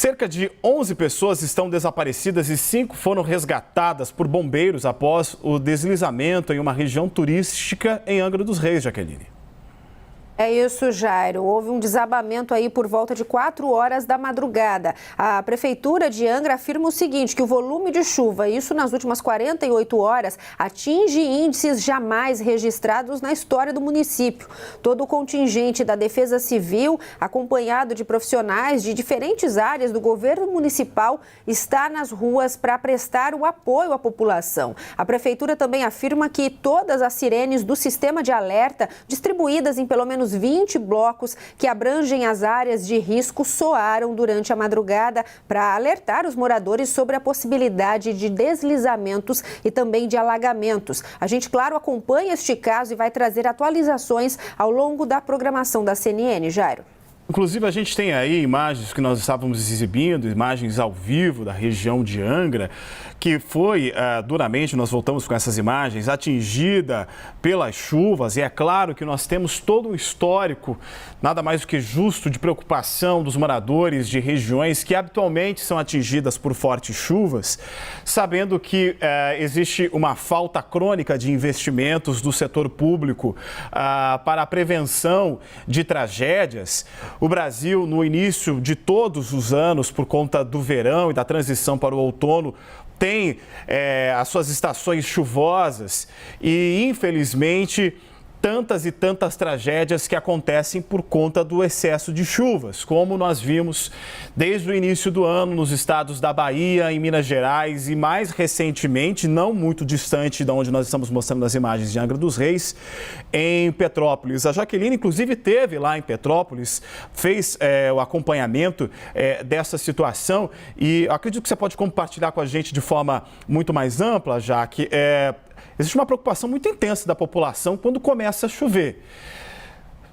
Cerca de 11 pessoas estão desaparecidas e 5 foram resgatadas por bombeiros após o deslizamento em uma região turística em Angra dos Reis, Jaqueline. É isso, Jairo. Houve um desabamento aí por volta de 4 horas da madrugada. A Prefeitura de Angra afirma o seguinte, que o volume de chuva, isso nas últimas 48 horas, atinge índices jamais registrados na história do município. Todo o contingente da Defesa Civil, acompanhado de profissionais de diferentes áreas do governo municipal, está nas ruas para prestar o apoio à população. A Prefeitura também afirma que todas as sirenes do sistema de alerta, distribuídas em pelo menos 20 blocos que abrangem as áreas de risco, soaram durante a madrugada para alertar os moradores sobre a possibilidade de deslizamentos e também de alagamentos. A gente, claro, acompanha este caso e vai trazer atualizações ao longo da programação da CNN, Jairo. Inclusive, a gente tem aí imagens que nós estávamos exibindo, imagens ao vivo da região de Angra, que foi duramente, nós voltamos com essas imagens, atingida pelas chuvas. E é claro que nós temos todo um histórico, nada mais do que justo, de preocupação dos moradores de regiões que habitualmente são atingidas por fortes chuvas, sabendo que existe uma falta crônica de investimentos do setor público para a prevenção de tragédias. O Brasil, no início de todos os anos, por conta do verão e da transição para o outono, tem as suas estações chuvosas e, infelizmente, tantas e tantas tragédias que acontecem por conta do excesso de chuvas, como nós vimos desde o início do ano nos estados da Bahia, em Minas Gerais e mais recentemente, não muito distante de onde nós estamos mostrando as imagens de Angra dos Reis, em Petrópolis. A Jaqueline, inclusive, esteve lá em Petrópolis, fez o acompanhamento dessa situação e acredito que você pode compartilhar com a gente de forma muito mais ampla, Jaque. Existe uma preocupação muito intensa da população quando começa a chover,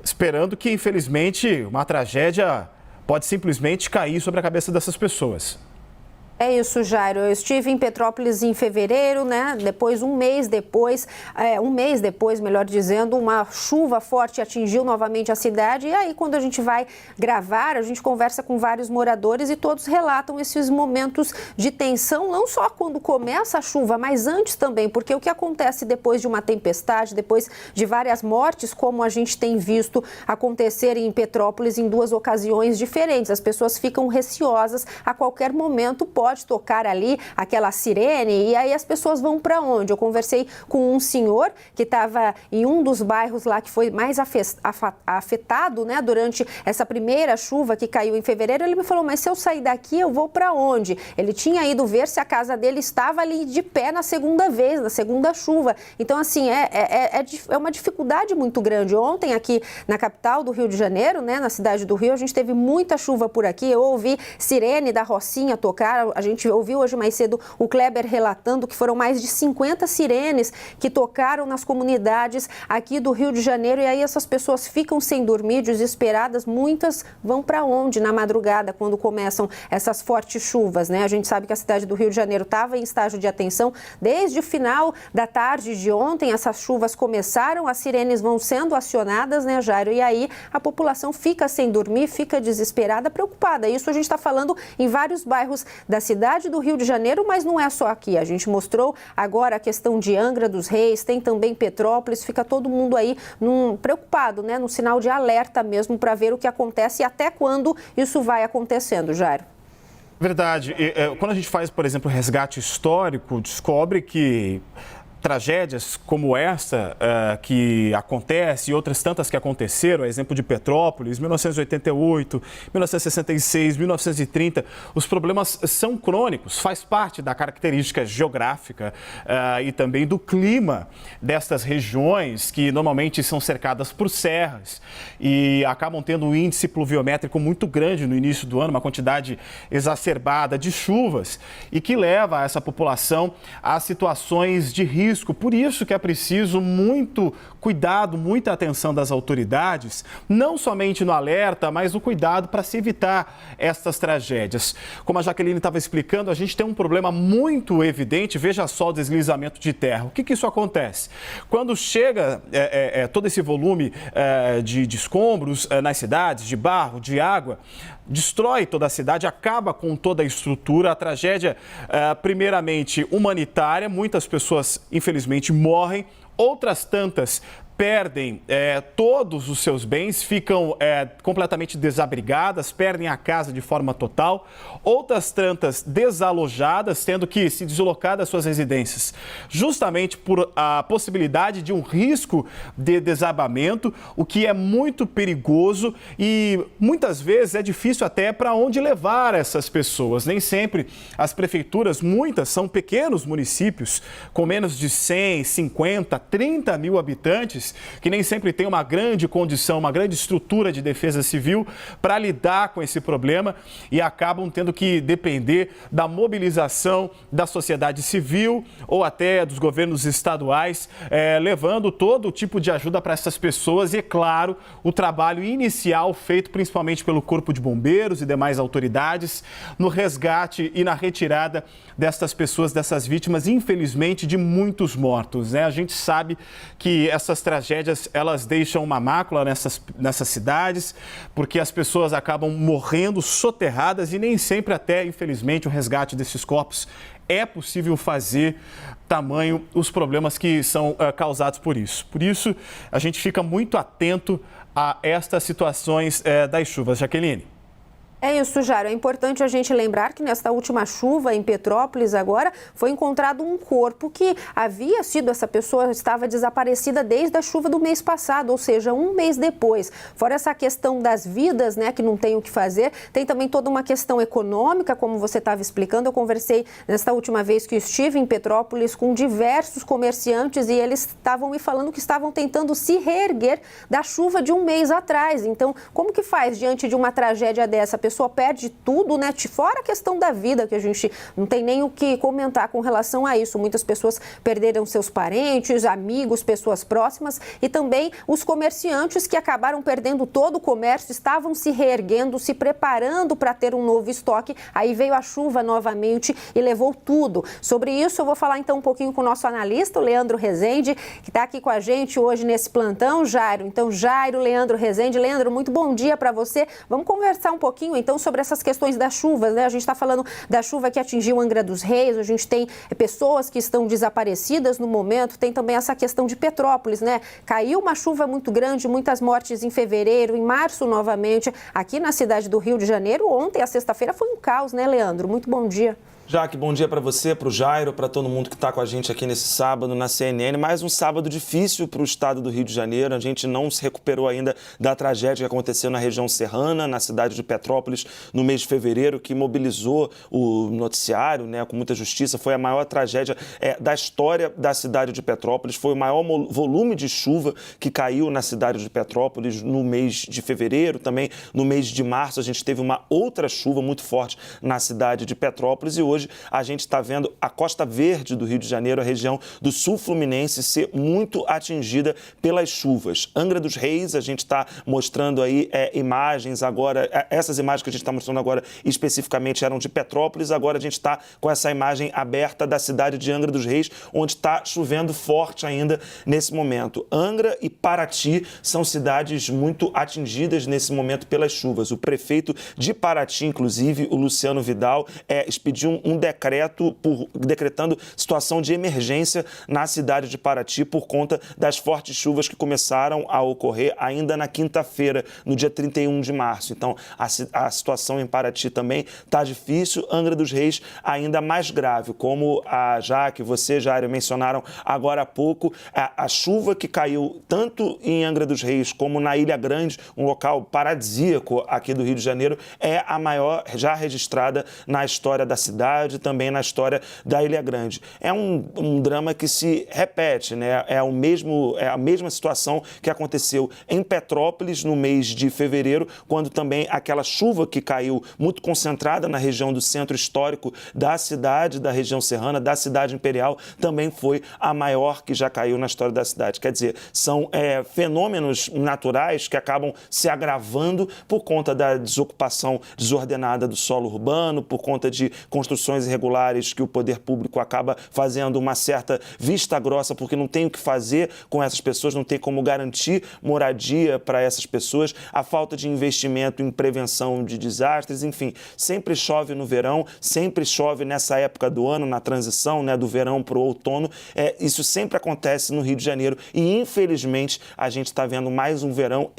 esperando que, infelizmente, uma tragédia pode simplesmente cair sobre a cabeça dessas pessoas. É isso, Jairo. Eu estive em Petrópolis em fevereiro, né? Depois, um mês depois, melhor dizendo, uma chuva forte atingiu novamente a cidade. E aí, quando a gente vai gravar, a gente conversa com vários moradores e todos relatam esses momentos de tensão, não só quando começa a chuva, mas antes também, porque o que acontece depois de uma tempestade, depois de várias mortes, como a gente tem visto acontecer em Petrópolis em 2 ocasiões diferentes. As pessoas ficam receosas, a qualquer momento pode tocar ali aquela sirene e aí as pessoas vão para onde? Eu conversei com um senhor que estava em um dos bairros lá que foi mais afetado, né, durante essa primeira chuva que caiu em fevereiro. Ele me falou, mas se eu sair daqui, eu vou para onde? Ele tinha ido ver se a casa dele estava ali de pé na segunda vez, na segunda chuva. Então, assim, é uma dificuldade muito grande. Ontem, aqui na capital do Rio de Janeiro, né, na cidade do Rio, a gente teve muita chuva por aqui. Eu ouvi sirene da Rocinha tocar. A gente ouviu hoje mais cedo o Kleber relatando que foram mais de 50 sirenes que tocaram nas comunidades aqui do Rio de Janeiro. E aí essas pessoas ficam sem dormir, desesperadas. Muitas vão para onde na madrugada, quando começam essas fortes chuvas, né? A gente sabe que a cidade do Rio de Janeiro estava em estágio de atenção desde o final da tarde de ontem. Essas chuvas começaram, as sirenes vão sendo acionadas, né, Jairo? E aí a população fica sem dormir, fica desesperada, preocupada. Isso a gente está falando em vários bairros da cidade do Rio de Janeiro, mas não é só aqui. A gente mostrou agora a questão de Angra dos Reis, tem também Petrópolis, fica todo mundo aí preocupado, né, no sinal de alerta mesmo para ver o que acontece e até quando isso vai acontecendo, Jairo. Verdade. Quando a gente faz, por exemplo, resgate histórico, descobre que tragédias como essa que acontece e outras tantas que aconteceram, exemplo de Petrópolis, 1988, 1966, 1930, os problemas são crônicos, faz parte da característica geográfica e também do clima destas regiões que normalmente são cercadas por serras e acabam tendo um índice pluviométrico muito grande no início do ano, uma quantidade exacerbada de chuvas e que leva essa população a situações de risco. Por isso que é preciso muito cuidado, muita atenção das autoridades, não somente no alerta, mas no cuidado para se evitar essas tragédias. Como a Jaqueline estava explicando, a gente tem um problema muito evidente, veja só o deslizamento de terra. O que isso acontece? Quando chega todo esse volume de escombros nas cidades, de barro, de água, destrói toda a cidade, acaba com toda a estrutura. A tragédia, primeiramente, humanitária, muitas pessoas, infelizmente, morrem, outras tantas perdem todos os seus bens, ficam completamente desabrigadas, perdem a casa de forma total. Outras tantas desalojadas, tendo que se deslocar das suas residências, justamente por a possibilidade de um risco de desabamento, o que é muito perigoso e muitas vezes é difícil até para onde levar essas pessoas. Nem sempre as prefeituras, muitas são pequenos municípios com menos de 100, 50, 30 mil habitantes, que nem sempre tem uma grande condição, uma grande estrutura de defesa civil para lidar com esse problema e acabam tendo que depender da mobilização da sociedade civil ou até dos governos estaduais, levando todo tipo de ajuda para essas pessoas e, é claro, o trabalho inicial feito principalmente pelo Corpo de Bombeiros e demais autoridades no resgate e na retirada destas pessoas, dessas vítimas, infelizmente, de muitos mortos, né? A gente sabe que essas tragédias, elas deixam uma mácula nessas cidades, porque as pessoas acabam morrendo soterradas e nem sempre até, infelizmente, o resgate desses corpos é possível fazer, tamanho os problemas que são causados por isso. Por isso, a gente fica muito atento a estas situações das chuvas. Jaqueline. É isso, Jairo. É importante a gente lembrar que nesta última chuva em Petrópolis agora foi encontrado um corpo que havia sido, essa pessoa estava desaparecida desde a chuva do mês passado, ou seja, um mês depois. Fora essa questão das vidas, né, que não tem o que fazer, tem também toda uma questão econômica, como você estava explicando. Eu conversei nesta última vez que estive em Petrópolis com diversos comerciantes e eles estavam me falando que estavam tentando se reerguer da chuva de um mês atrás. Então, como que faz diante de uma tragédia dessa? A pessoa perde tudo, né? Fora a questão da vida, que a gente não tem nem o que comentar com relação a isso. Muitas pessoas perderam seus parentes, amigos, pessoas próximas e também os comerciantes que acabaram perdendo todo o comércio, estavam se reerguendo, se preparando para ter um novo estoque. Aí veio a chuva novamente e levou tudo. Sobre isso, eu vou falar então um pouquinho com o nosso analista, o Leandro Rezende, que está aqui com a gente hoje nesse plantão, Jairo. Então, Jairo, Leandro Rezende. Leandro, muito bom dia para você. Vamos conversar um pouquinho então sobre essas questões das chuvas, né? A gente está falando da chuva que atingiu Angra dos Reis, a gente tem pessoas que estão desaparecidas no momento, tem também essa questão de Petrópolis, né? Caiu uma chuva muito grande, muitas mortes em fevereiro, em março novamente, aqui na cidade do Rio de Janeiro. Ontem, a sexta-feira, foi um caos, né, Leandro? Muito bom dia. Jaque, bom dia para você, para o Jairo, para todo mundo que está com a gente aqui nesse sábado na CNN. Mais um sábado difícil para o estado do Rio de Janeiro. A gente não se recuperou ainda da tragédia que aconteceu na região serrana, na cidade de Petrópolis, no mês de fevereiro, que mobilizou o noticiário, né, com muita justiça. Foi a maior tragédia da história da cidade de Petrópolis. Foi o maior volume de chuva que caiu na cidade de Petrópolis no mês de fevereiro. Também no mês de março a gente teve uma outra chuva muito forte na cidade de Petrópolis e hoje a gente está vendo a Costa Verde do Rio de Janeiro, a região do sul fluminense, ser muito atingida pelas chuvas. Angra dos Reis, a gente está mostrando aí imagens agora, essas imagens que a gente está mostrando agora especificamente eram de Petrópolis, agora a gente está com essa imagem aberta da cidade de Angra dos Reis, onde está chovendo forte ainda nesse momento. Angra e Paraty são cidades muito atingidas nesse momento pelas chuvas. O prefeito de Paraty, inclusive, o Luciano Vidal, expediu um decreto decretando situação de emergência na cidade de Paraty por conta das fortes chuvas que começaram a ocorrer ainda na quinta-feira, no dia 31 de março. Então, a situação em Paraty também está difícil. Angra dos Reis ainda mais grave, como a Jaque, você, Jairo, mencionaram agora há pouco. A chuva que caiu tanto em Angra dos Reis como na Ilha Grande, um local paradisíaco aqui do Rio de Janeiro, é a maior já registrada na história da cidade, também na história da Ilha Grande. É um drama que se repete, né? É a mesma situação que aconteceu em Petrópolis no mês de fevereiro, quando também aquela chuva que caiu muito concentrada na região do centro histórico da cidade, da região serrana, da cidade imperial, também foi a maior que já caiu na história da cidade. Quer dizer, são fenômenos naturais que acabam se agravando por conta da desocupação desordenada do solo urbano, por conta de construções condições irregulares que o poder público acaba fazendo uma certa vista grossa, porque não tem o que fazer com essas pessoas, não tem como garantir moradia para essas pessoas, a falta de investimento em prevenção de desastres, enfim, sempre chove no verão, sempre chove nessa época do ano, na transição, né, do verão para o outono. Isso sempre acontece no Rio de Janeiro e, infelizmente, a gente está vendo mais um verão,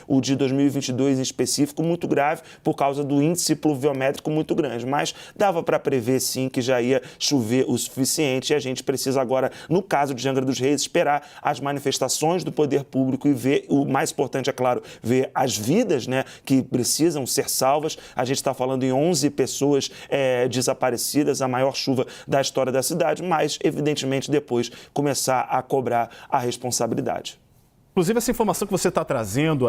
o de 2022 em específico, muito grave por causa do índice pluviométrico muito grande. Mas dava para prever, sim, que já ia chover o suficiente e a gente precisa agora, no caso de Angra dos Reis, esperar as manifestações do poder público e ver, o mais importante, é claro, ver as vidas, né, que precisam ser salvas. A gente está falando em 11 pessoas desaparecidas, a maior chuva da história da cidade, mas, evidentemente, depois começar a cobrar a responsabilidade. Inclusive, essa informação que você está trazendo,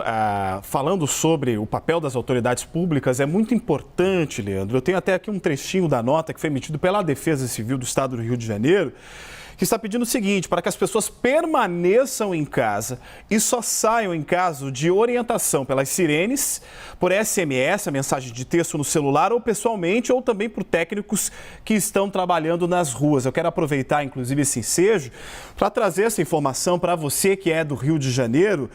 falando sobre o papel das autoridades públicas, é muito importante, Leandro. Eu tenho até aqui um trechinho da nota que foi emitido pela Defesa Civil do Estado do Rio de Janeiro, que está pedindo o seguinte: para que as pessoas permaneçam em casa e só saiam em caso de orientação pelas sirenes, por SMS, a mensagem de texto no celular, ou pessoalmente, ou também por técnicos que estão trabalhando nas ruas. Eu quero aproveitar, inclusive, esse ensejo para trazer essa informação para você que é do Rio de Janeiro.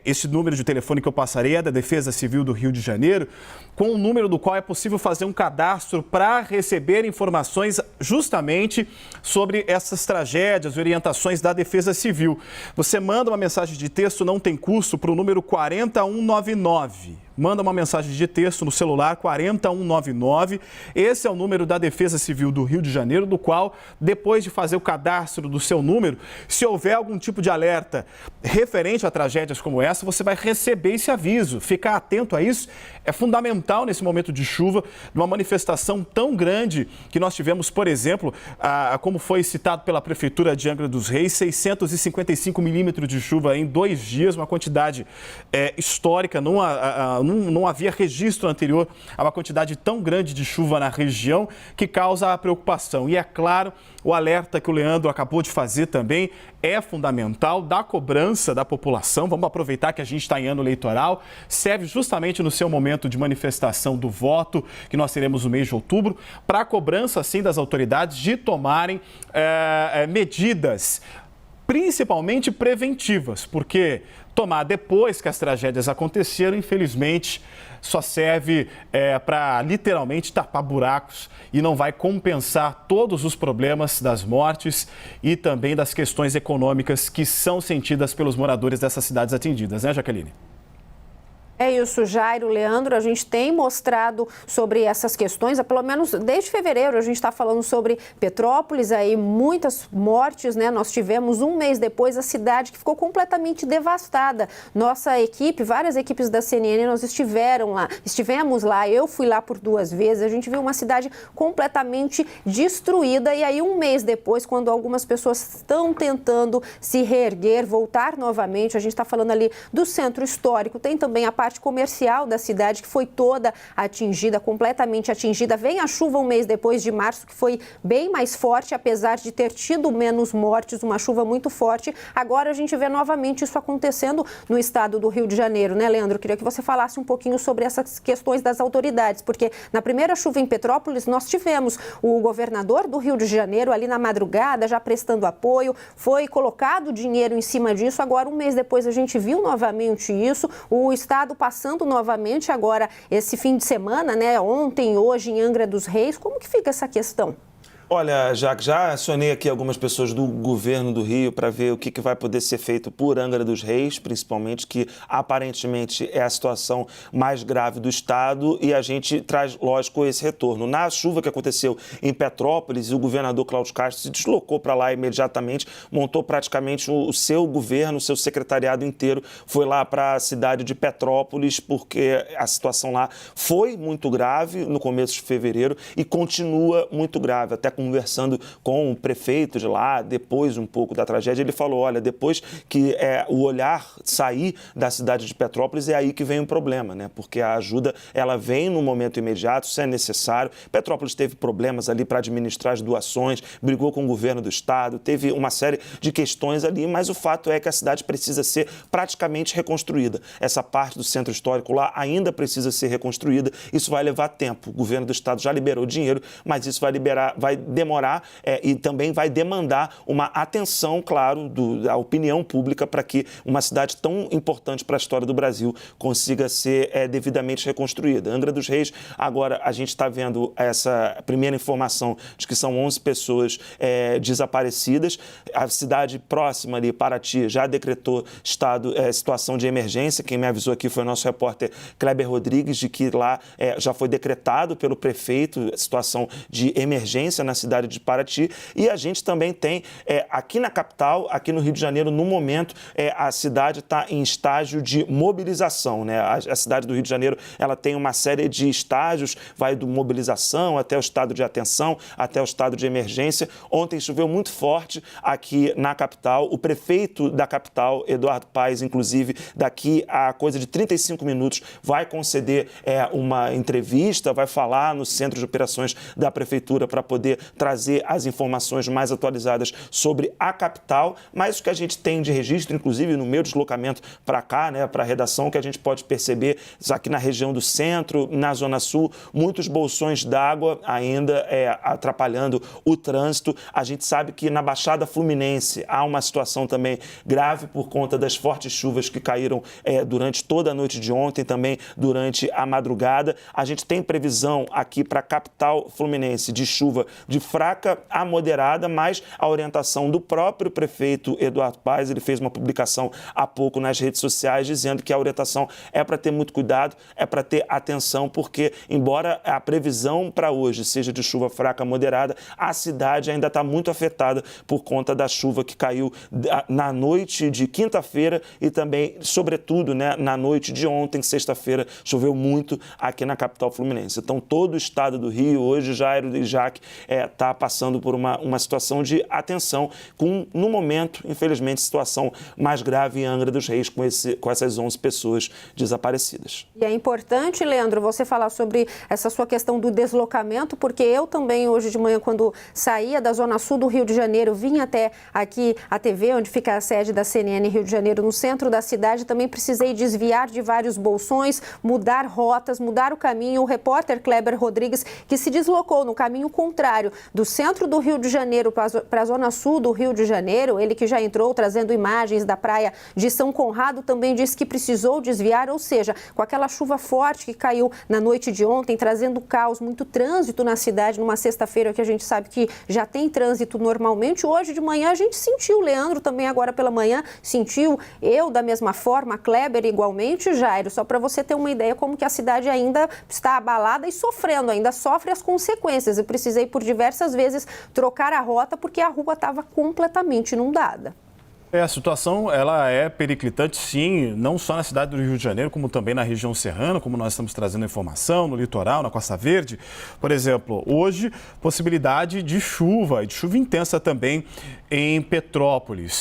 Esse número de telefone que eu passarei é da Defesa Civil do Rio de Janeiro, com o número do qual é possível fazer um cadastro para receber informações justamente sobre essas tragédias, orientações da Defesa Civil. Você manda uma mensagem de texto, não tem custo, para o número 40199. Manda uma mensagem de texto no celular 40199. Esse é o número da Defesa Civil do Rio de Janeiro, do qual, depois de fazer o cadastro do seu número, se houver algum tipo de alerta referente a tragédias como essa, você vai receber esse aviso. Ficar atento a isso é fundamental nesse momento de chuva, numa manifestação tão grande que nós tivemos, por exemplo, como foi citado pela Prefeitura de Angra dos Reis, 655 milímetros de chuva em 2 dias, uma quantidade histórica. Não havia registro anterior a uma quantidade tão grande de chuva na região, que causa a preocupação. E é claro, o alerta que o Leandro acabou de fazer também é fundamental, da cobrança da população. Vamos aproveitar que a gente está em ano eleitoral, serve justamente no seu momento de manifestação do voto, que nós teremos no mês de outubro, para a cobrança, sim, das autoridades de tomarem medidas principalmente preventivas, porque tomar depois que as tragédias aconteceram, infelizmente, só serve para literalmente tapar buracos e não vai compensar todos os problemas das mortes e também das questões econômicas que são sentidas pelos moradores dessas cidades atingidas, né, Jaqueline? É isso, Jairo, Leandro, a gente tem mostrado sobre essas questões, pelo menos desde fevereiro a gente está falando sobre Petrópolis, aí muitas mortes, né? Nós tivemos um mês depois a cidade que ficou completamente devastada. Nossa equipe, várias equipes da CNN, nós estivemos lá, eu fui lá por 2 vezes, a gente viu uma cidade completamente destruída e aí um mês depois, quando algumas pessoas estão tentando se reerguer, voltar novamente, a gente está falando ali do centro histórico, tem também a parte comercial da cidade que foi toda atingida, completamente atingida. Vem a chuva um mês depois de março, que foi bem mais forte, apesar de ter tido menos mortes, uma chuva muito forte. Agora a gente vê novamente isso acontecendo no estado do Rio de Janeiro, né, Leandro? Queria que você falasse um pouquinho sobre essas questões das autoridades, porque na primeira chuva em Petrópolis nós tivemos o governador do Rio de Janeiro ali na madrugada já prestando apoio, foi colocado dinheiro em cima disso. Agora, um mês depois, a gente viu novamente isso, o estado passando novamente agora esse fim de semana, né? Ontem, hoje em Angra dos Reis. Como que fica essa questão? Olha, já acionei aqui algumas pessoas do governo do Rio para ver o que vai poder ser feito por Angra dos Reis, principalmente, que aparentemente é a situação mais grave do estado, e a gente traz, lógico, esse retorno. Na chuva que aconteceu em Petrópolis, o governador Cláudio Castro se deslocou para lá imediatamente, montou praticamente o seu governo, o seu secretariado inteiro, foi lá para a cidade de Petrópolis, porque a situação lá foi muito grave no começo de fevereiro e continua muito grave. Até conversando com o prefeito de lá, depois um pouco da tragédia, ele falou, olha, depois que o olhar sair da cidade de Petrópolis, é aí que vem o problema, né? Porque a ajuda, ela vem no momento imediato, se é necessário. Petrópolis teve problemas ali para administrar as doações, brigou com o governo do estado, teve uma série de questões ali, mas o fato é que a cidade precisa ser praticamente reconstruída. Essa parte do centro histórico lá ainda precisa ser reconstruída, isso vai levar tempo. O governo do estado já liberou dinheiro, mas isso vai demorar e também vai demandar uma atenção, claro, da opinião pública para que uma cidade tão importante para a história do Brasil consiga ser devidamente reconstruída. Angra dos Reis, agora a gente está vendo essa primeira informação de que são 11 pessoas desaparecidas. A cidade próxima ali, Paraty, já decretou situação de emergência. Quem me avisou aqui foi o nosso repórter Kleber Rodrigues, de que lá já foi decretado pelo prefeito situação de emergência na cidade de Paraty. E a gente também tem, aqui na capital, aqui no Rio de Janeiro, no momento, a cidade está em estágio de mobilização, né? A cidade do Rio de Janeiro, ela tem uma série de estágios, vai do mobilização até o estado de atenção, até o estado de emergência. Ontem choveu muito forte aqui na capital. O prefeito da capital, Eduardo Paes, inclusive, daqui a coisa de 35 minutos, vai conceder uma entrevista, vai falar no centro de operações da prefeitura para poder trazer as informações mais atualizadas sobre a capital. Mas o que a gente tem de registro, inclusive no meu deslocamento para cá, né, para a redação, que a gente pode perceber aqui na região do centro, na Zona Sul, muitos bolsões d'água ainda atrapalhando o trânsito. A gente sabe que na Baixada Fluminense há uma situação também grave por conta das fortes chuvas que caíram durante toda a noite de ontem, também durante a madrugada. A gente tem previsão aqui para a capital fluminense de chuva de fraca a moderada, mas a orientação do próprio prefeito Eduardo Paes, ele fez uma publicação há pouco nas redes sociais dizendo que a orientação é para ter muito cuidado, é para ter atenção, porque embora a previsão para hoje seja de chuva fraca a moderada, a cidade ainda está muito afetada por conta da chuva que caiu na noite de quinta-feira e também, sobretudo, né, na noite de ontem, sexta-feira, choveu muito aqui na capital fluminense. Então, todo o estado do Rio, hoje, Jairo e Jaque, está passando por uma situação de atenção, no momento, infelizmente, situação mais grave em Angra dos Reis, com essas 11 pessoas desaparecidas. E é importante, Leandro, você falar sobre essa sua questão do deslocamento, porque eu também, hoje de manhã, quando saía da Zona Sul do Rio de Janeiro, vim até aqui a TV, onde fica a sede da CNN Rio de Janeiro, no centro da cidade, também precisei desviar de vários bolsões, mudar rotas, mudar o caminho. O repórter Kleber Rodrigues, que se deslocou no caminho contrário do centro do Rio de Janeiro para a Zona Sul do Rio de Janeiro, ele que já entrou trazendo imagens da praia de São Conrado, também disse que precisou desviar, ou seja, com aquela chuva forte que caiu na noite de ontem, trazendo caos, muito trânsito na cidade, numa sexta-feira que a gente sabe que já tem trânsito normalmente. Hoje de manhã a gente sentiu, Leandro também agora pela manhã sentiu, eu da mesma forma, Kleber igualmente, Jairo, só para você ter uma ideia como que a cidade ainda está abalada e sofrendo, ainda sofre as consequências. Eu precisei por diversas vezes trocar a rota porque a rua estava completamente inundada. A situação ela é periclitante, sim, não só na cidade do Rio de Janeiro, como também na região serrana, como nós estamos trazendo informação, no litoral, na Costa Verde. Por exemplo, hoje, possibilidade de chuva, e de chuva intensa também em Petrópolis.